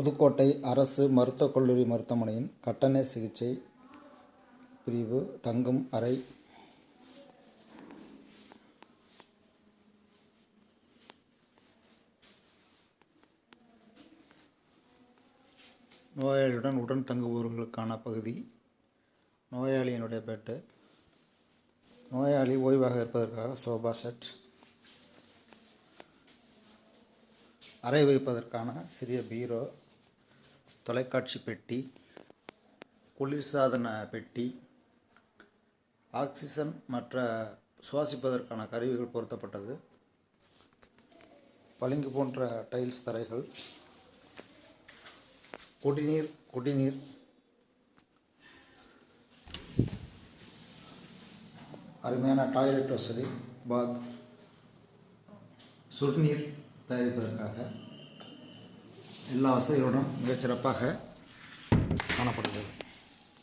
புதுக்கோட்டை அரசு மருத்துவக் கல்லூரி மருத்துவமனையின் கட்டண சிகிச்சை பிரிவு தங்கும் அறை. நோயாளியுடன் உடன் தங்குபவர்களுக்கான பகுதி. நோயாளியினுடைய பெட்டு. நோயாளி ஓய்வாக இருப்பதற்காக சோபா செட். அறை வைப்பதற்கான சிறிய பீரோ, தொலைக்காட்சி பெட்டி, குளிர்சாதன பெட்டி, ஆக்சிஜன் மற்ற சுவாசிப்பதற்கான கருவிகள் பொருத்தப்பட்டது. பளிங்கு போன்ற டைல்ஸ் தரைகள். குடிநீர் அருமையான டாய்லெட் வசதி, பாத், சுடுநீர் தயாரிப்பதற்காக எல்லா வசதிகளுடன் மிகச்சிறப்பாக காணப்படுகிறது.